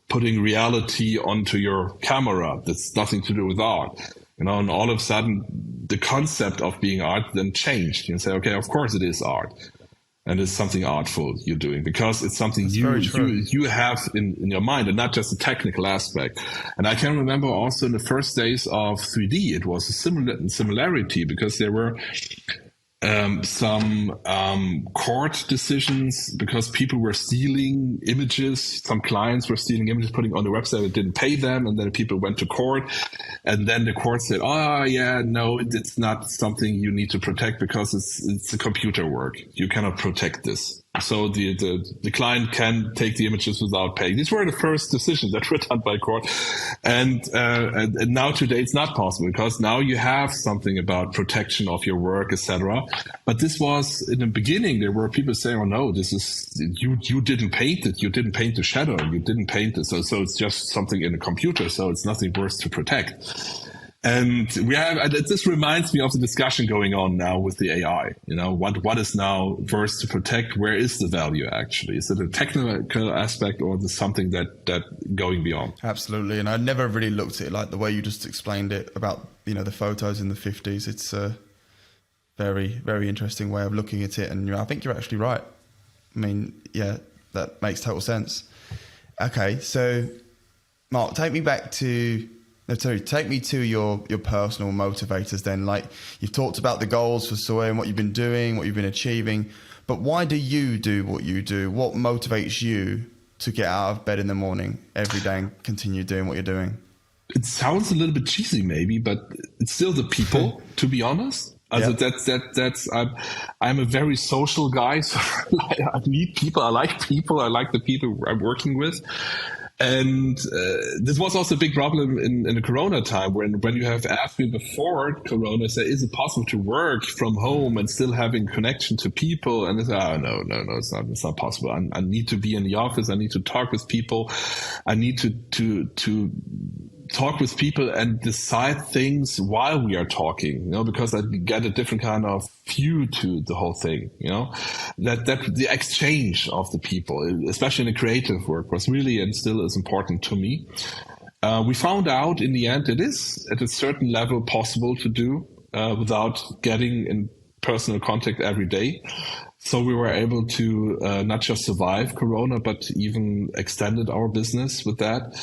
putting reality onto your camera. That's nothing to do with art. And all of a sudden, the concept of being art then changed. You say, okay, of course it is art. And it's something artful you're doing, because it's something you have in your mind, and not just a technical aspect. And I can remember also in the first days of 3D, it was a similarity, because there were some court decisions, because people were stealing images. Some clients were stealing images, putting on the website that didn't pay them, and then people went to court, and then the court said, "Oh yeah, no, it's not something you need to protect, because it's a computer work. You cannot protect this." So the client can take the images without paying. These were the first decisions that were done by court, and now today it's not possible, because now you have something about protection of your work, etc. But this was in the beginning. There were people saying, "Oh no, this is you didn't paint it. You didn't paint the shadow. You didn't paint it. So it's just something in a computer. So it's nothing worth to protect." And this reminds me of the discussion going on now with the AI. What is now worth to protect? Where is the value actually? Is it a technical aspect, or is it something that going beyond? Absolutely. And I never really looked at it like the way you just explained it about, the photos in the 50s. It's a very, very interesting way of looking at it. And I think you're actually right. I mean, yeah, that makes total sense. Okay. So Marc, take me to your personal motivators then. Like, you've talked about the goals for sooii and what you've been doing, what you've been achieving, but why do you do what you do? What motivates you to get out of bed in the morning every day and continue doing what you're doing? It sounds a little bit cheesy maybe, but it's still the people, to be honest. I'm a very social guy, so I need people. I like people. I like the people I'm working with. And this was also a big problem in the Corona time, when you have asked me before Corona, say, is it possible to work from home and still having connection to people? And I said, oh, no, it's not possible. I need to be in the office. I need to talk with people. I need to talk with people and decide things while we are talking, because I get a different kind of view to the whole thing, that the exchange of the people, especially in the creative work, was really and still is important to me. We found out in the end it is at a certain level possible to do without getting in personal contact every day. So we were able to not just survive Corona, but even extended our business with that.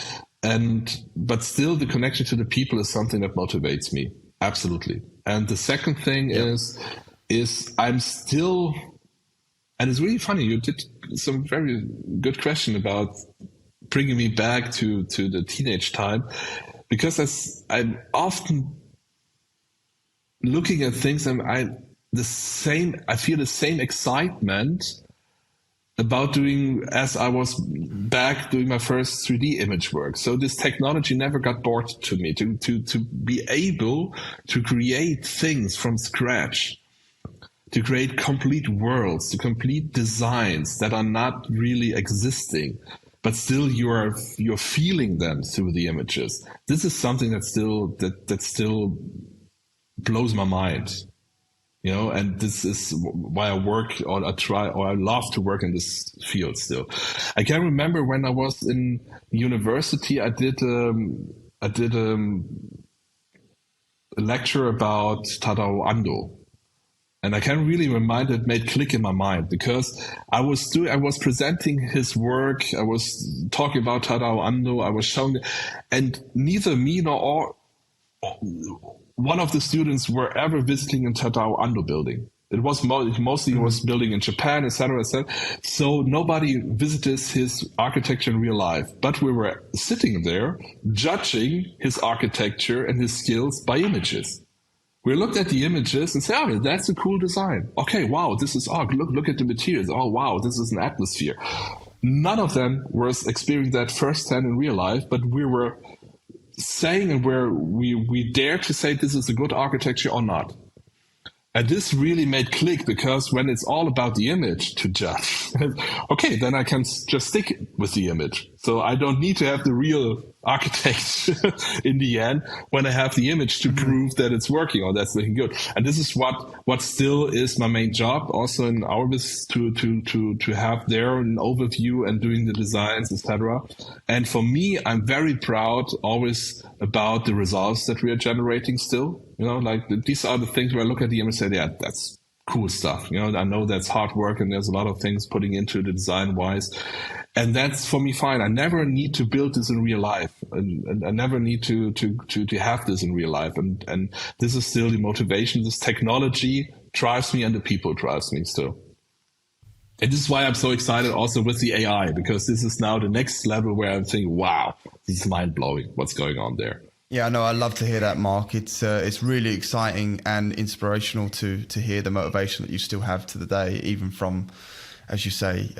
But still the connection to the people is something that motivates me. Absolutely. And the second thing is I'm still, and it's really funny, you did some very good question about bringing me back to the teenage time, because as I'm often looking at things, I feel the same excitement about doing as I was back doing my first 3D image work. So this technology never got bored to me, to be able to create things from scratch, to create complete worlds, to complete designs that are not really existing, but still you're feeling them through the images. This is something that still blows my mind. And this is why I work, or I love to work in this field still. I can remember when I was in university, I did a lecture about Tadao Ando. And I can really remind it made click in my mind, because I was presenting his work. I was talking about Tadao Ando. I was showing, and neither me nor one of the students were ever visiting a Tadao Ando building. It was mostly he was building in Japan, etc., etc. So nobody visited his architecture in real life, but we were sitting there judging his architecture and his skills by images. We looked at the images and said, "Oh, that's a cool design. Okay, wow, this is look at the materials. Oh, wow, this is an atmosphere." None of them was experiencing that firsthand in real life, but we were saying and we dared to say this is a good architecture or not. And this really made click, because when it's all about the image to judge, okay, then I can just stick with the image. So I don't need to have the real architect in the end when I have the image to prove that it's working or that's looking good. And this is what still is my main job also in our business, to have there an overview and doing the designs, etc. And for me, I'm very proud always about the results that we are generating still. You know, like these are the things where I look at the image and say, yeah, that's cool stuff. You know, I know that's hard work and there's a lot of things putting into the design wise. And that's for me fine. I never need to build this in real life, and I never need to have this in real life. And this is still the motivation. This technology drives me and the people drives me still. And this is why I'm so excited also with the AI, because this is now the next level where I'm thinking, wow, this is mind blowing what's going on there. Yeah, I know. I love to hear that, Mark. It's really exciting and inspirational to hear the motivation that you still have to the day, even from, as you say,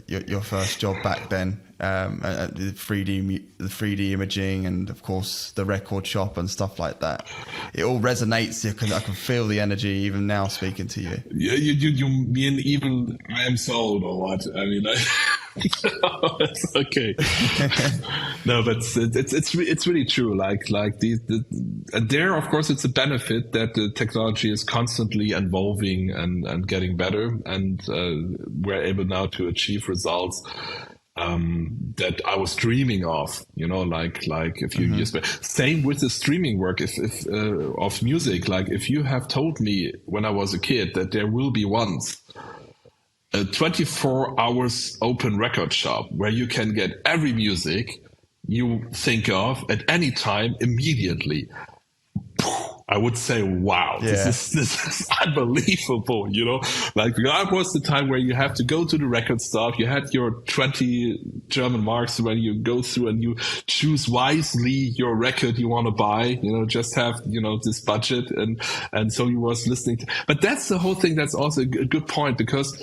your first job back then, the 3D imaging, and of course the record shop and stuff like that. It all resonates. I can feel the energy even now speaking to you. Yeah, you mean even I am so old or what? I mean, it's okay. No, but it's really true. Like and there, of course, it's a benefit that the technology is constantly evolving and getting better, and we're able now to achieve results that I was dreaming of, you know, like a few years back. Same with the streaming work if of music. Like if you have told me when I was a kid that there will be once a 24 hours open record shop where you can get every music you think of at any time immediately, I would say, wow, this is unbelievable, you know? Like that was the time where you have to go to the record store. You had your 20 German marks when you go through and you choose wisely your record you want to buy, you know, just have, you know, this budget. And so you was listening to, but that's the whole thing. That's also a good point, because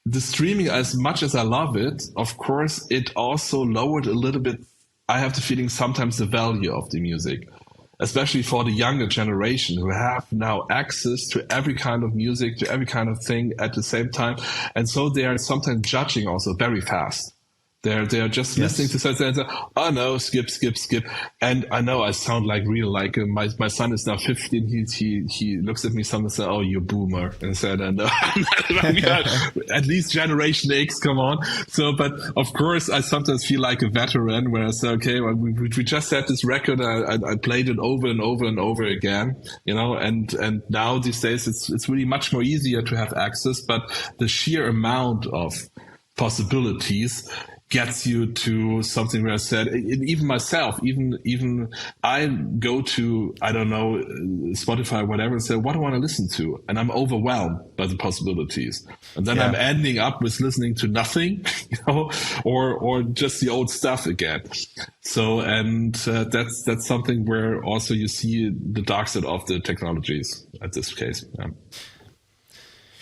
the streaming, as much as I love it, of course, it also lowered a little bit, I have the feeling, sometimes the value of the music, especially for the younger generation who have now access to every kind of music, to every kind of thing at the same time. And so they are sometimes judging also very fast. They're just listening to something and say, oh no, skip. And I know I sound like my son is now 15. He looks at me sometimes and says, oh, you boomer. And said, and at least Generation X, come on. So, but of course, I sometimes feel like a veteran when I say, okay, well, we just had this record. I played it over and over and over again, you know, and now these days it's really much more easier to have access, but the sheer amount of possibilities gets you to something where I said, even myself, even I go to, I don't know, Spotify or whatever, and say, what do I want to listen to? And I'm overwhelmed by the possibilities. And then I'm ending up with listening to nothing, you know, or just the old stuff again. So, and that's something where also you see the dark side of the technologies at this case.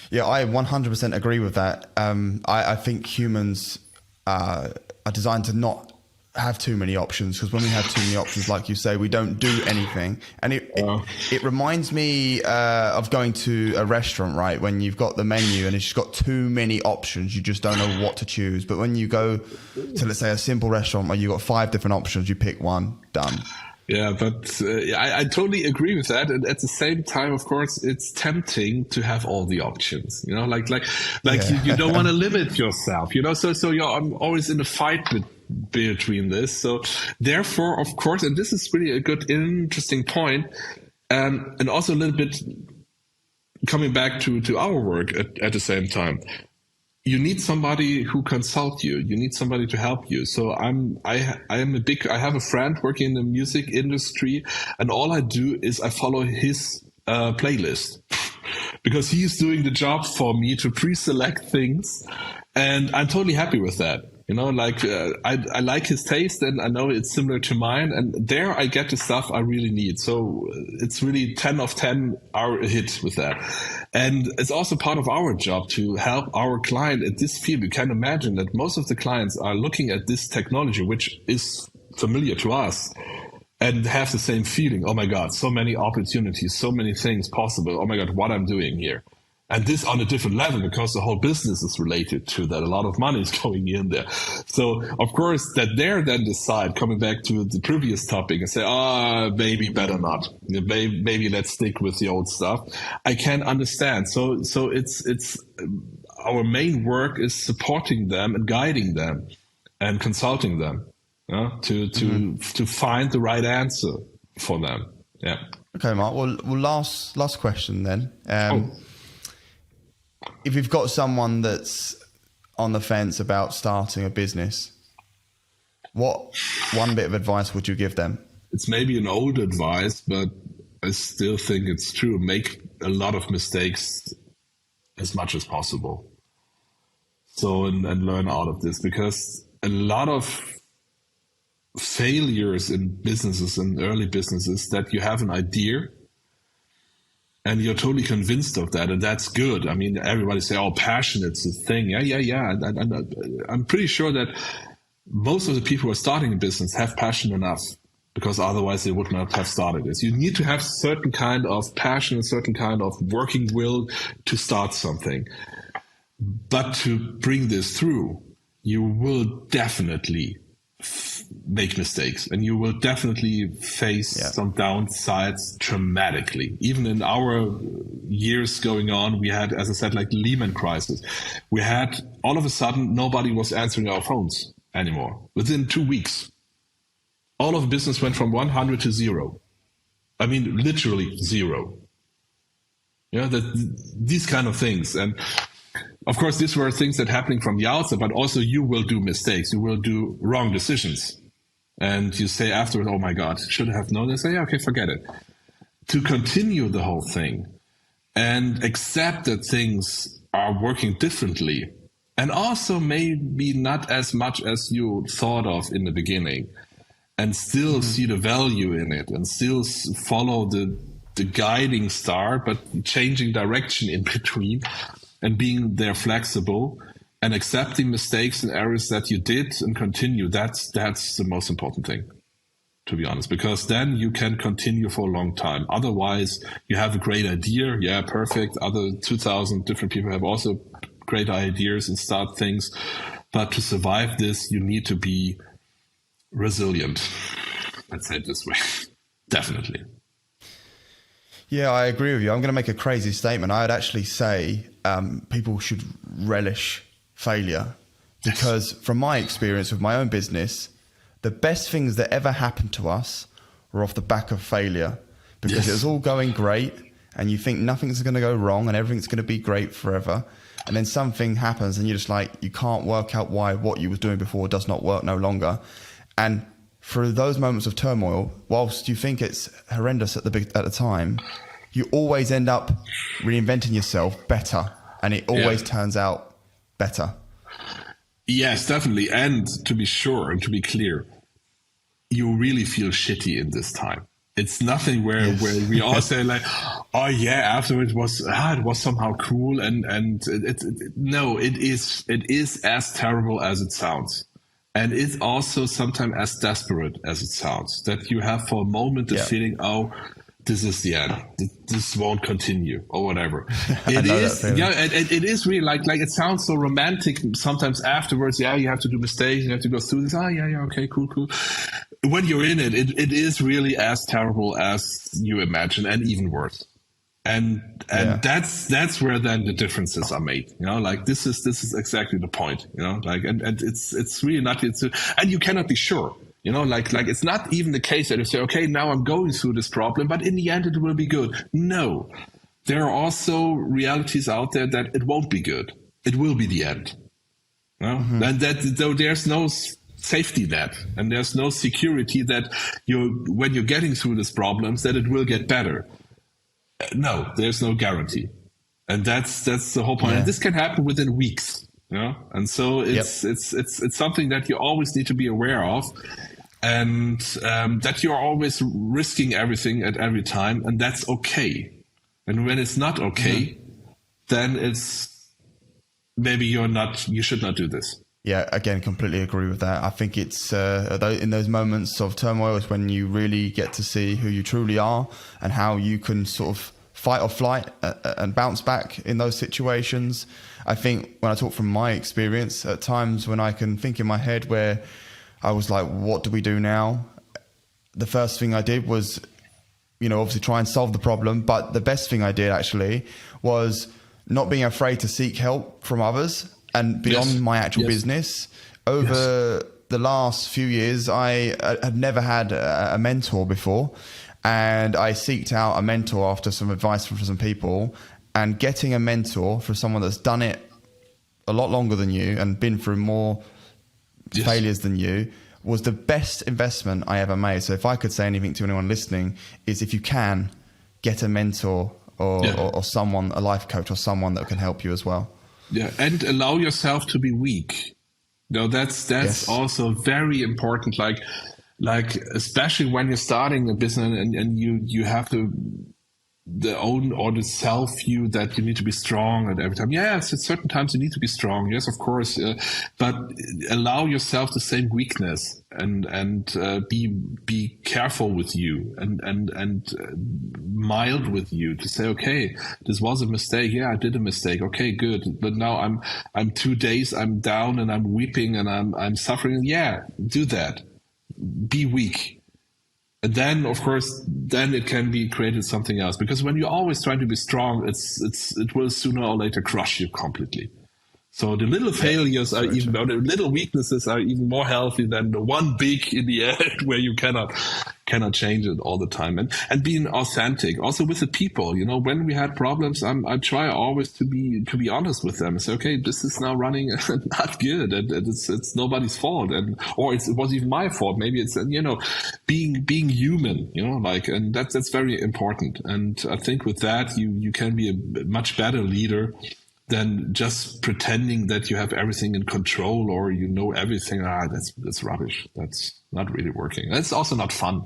Yeah, I 100% agree with that. I think humans are designed to not have too many options, because when we have too many options, like you say, we don't do anything. And it reminds me of going to a restaurant, right? When you've got the menu and it's just got too many options, you just don't know what to choose. But when you go to, let's say, a simple restaurant where you've got 5 different options, you pick one, done. Yeah, but I totally agree with that. And at the same time, of course, it's tempting to have all the options, you know, like you don't want to limit yourself, you know, so I'm always in a fight between this. So therefore, of course, and this is really a good, interesting point, and also a little bit coming back to our work at the same time. You need somebody who consult you. You need somebody to help you. So I have a friend working in the music industry, and all I do is I follow his playlist because he's doing the job for me to pre-select things, and I'm totally happy with that. You know, like I like his taste, and I know it's similar to mine, and there I get the stuff I really need. So it's really 10 of 10 are a hit with that. And it's also part of our job to help our client at this field. You can imagine that most of the clients are looking at this technology, which is familiar to us, and have the same feeling. Oh my God, so many opportunities, so many things possible. Oh my God, what I'm doing here. And this on a different level, because the whole business is related to that. A lot of money is going in there. So, of course, that they're then decide, coming back to the previous topic, and say, maybe better not. Maybe let's stick with the old stuff. I can understand. So it's our main work is supporting them and guiding them and consulting them to find the right answer for them. Yeah. Okay, Mark. Well, last question then. If you've got someone that's on the fence about starting a business, what one bit of advice would you give them? It's maybe an old advice, but I still think it's true. Make a lot of mistakes as much as possible. So, and learn out of this, because a lot of failures in businesses and early businesses that you have an idea and you're totally convinced of that, and that's good. I mean, everybody say, passion, it's a thing. Yeah. I'm pretty sure that most of the people who are starting a business have passion enough, because otherwise they would not have started this. You need to have certain kind of passion, a certain kind of working will to start something. But to bring this through, you will definitely make mistakes, and you will definitely face some downsides dramatically. Even in our years going on, we had, as I said, like the Lehman crisis. We had all of a sudden nobody was answering our phones anymore. Within 2 weeks, all of business went from 100 to 0. I mean, literally 0. These kind of things. And of course, these were things that happening from the outside, but also you will do mistakes. You will do wrong decisions. And you say afterwards, oh my God, should I have known this? Say, okay, forget it. To continue the whole thing and accept that things are working differently, and also maybe not as much as you thought of in the beginning, and still see the value in it, and still follow the guiding star, but changing direction in between, and being there flexible and accepting mistakes and errors that you did and continue. That's the most important thing, to be honest, because then you can continue for a long time. Otherwise, you have a great idea. Yeah, perfect. Other 2,000 different people have also great ideas and start things. But to survive this, you need to be resilient. Let's say it this way. Definitely. Yeah, I agree with you. I'm going to make a crazy statement. I would actually say people should relish failure, because from my experience with my own business, the best things that ever happened to us were off the back of failure, because it was all going great and you think nothing's going to go wrong and everything's going to be great forever. And then something happens and you're just like, you can't work out why what you were doing before does not work no longer. And through those moments of turmoil, whilst you think it's horrendous at the time, you always end up reinventing yourself better, and it always turns out better. Yes, definitely. And to be sure and to be clear, you really feel shitty in this time. It's nothing where we all say like, oh yeah, afterwards it was somehow cool, and no, it is as terrible as it sounds. And it's also sometimes as desperate as it sounds, that you have for a moment the feeling, oh, this is the end. This won't continue or whatever. It is, it is really like it sounds so romantic sometimes afterwards. Yeah, you have to do mistakes. You have to go through this. Okay, cool. When you're in it, it is really as terrible as you imagine, and even worse. And that's where then the differences are made. Like this is exactly the point. Like and it's really not. And you cannot be sure. Like it's not even the case that you say, okay, now I'm going through this problem, but in the end it will be good. No, there are also realities out there that it won't be good. It will be the end. And though there's no safety net and there's no security that when you're getting through these problems, that it will get better. No, there's no guarantee. And that's the whole point. Yeah. And this can happen within weeks, And so it's something that you always need to be aware of, and that you're always risking everything at every time, and that's okay. And when it's not okay, then it's maybe you should not do this. Yeah, again, completely agree with that. I think it's in those moments of turmoil is when you really get to see who you truly are and how you can sort of fight or flight and bounce back in those situations. I think when I talk from my experience, at times when I can think in my head where I was like, what do we do now? The first thing I did was, obviously try and solve the problem. But the best thing I did actually was not being afraid to seek help from others and beyond my actual business. Over the last few years, I had never had a mentor before. And I seeked out a mentor after some advice from some people, and getting a mentor for someone that's done it a lot longer than you and been through more failures than you was the best investment I ever made. So if I could say anything to anyone listening, is if you can, get a mentor or someone, a life coach or someone that can help you as well. Yeah, and allow yourself to be weak. That's also very important. Like especially when you're starting a business and you have the self view that you need to be strong at every time. Yes, at certain times you need to be strong. Yes, of course, but allow yourself the same weakness and be careful with you and mild with you to say, okay, this was a mistake. Yeah, I did a mistake. Okay, good. But now I'm 2 days. I'm down and I'm weeping and I'm suffering. Yeah, do that. Be weak. And then, of course, it can be created something else. Because when you're always trying to be strong, it will sooner or later crush you completely. So the little failures or the little weaknesses are even more healthy than the one big in the end where you cannot change it all the time. And being authentic, also with the people, when we had problems, I try always to be honest with them. Say, okay, this is now running not good, and it's nobody's fault, or it was even my fault. Maybe it's being human, and that's very important. And I think with that you can be a much better leader than just pretending that you have everything in control or everything. That's rubbish. That's not really working. That's also not fun.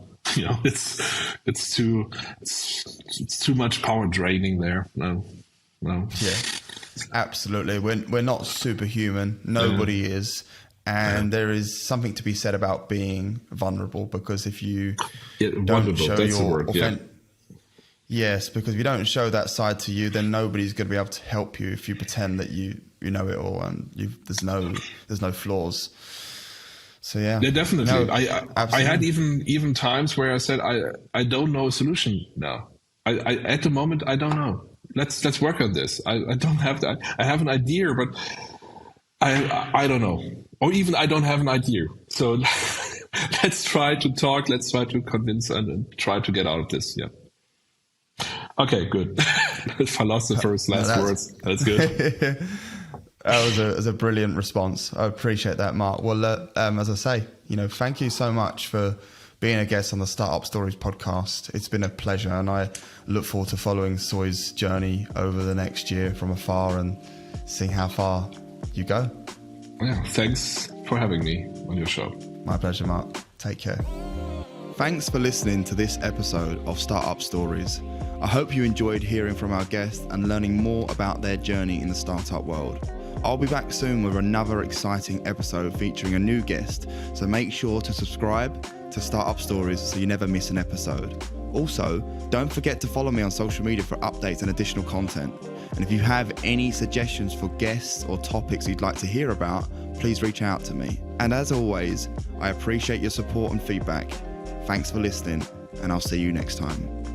It's too much power draining there. No. Yeah, absolutely. We're not superhuman. Nobody is. And there is something to be said about being vulnerable, because if you don't show your yes, because if you don't show that side to you, then nobody's going to be able to help you if you pretend that you know it all and there's no flaws. So yeah, definitely. No, I had even times where I said I don't know a solution now. I at the moment I don't know. Let's work on this. I don't have that. I have an idea, but I don't know, or even I don't have an idea. So let's try to talk. Let's try to convince and try to get out of this. Yeah. Okay, good. Philosopher's last words. That's good. That was a brilliant response. I appreciate that, Mark. Well, as I say, thank you so much for being a guest on the Startup Stories podcast. It's been a pleasure, and I look forward to following sooi's journey over the next year from afar and seeing how far you go. Yeah, thanks for having me on your show. My pleasure, Mark. Take care. Thanks for listening to this episode of Startup Stories. I hope you enjoyed hearing from our guests and learning more about their journey in the startup world. I'll be back soon with another exciting episode featuring a new guest, so make sure to subscribe to Startup Stories so you never miss an episode. Also, don't forget to follow me on social media for updates and additional content. And if you have any suggestions for guests or topics you'd like to hear about, please reach out to me. And as always, I appreciate your support and feedback. Thanks for listening, and I'll see you next time.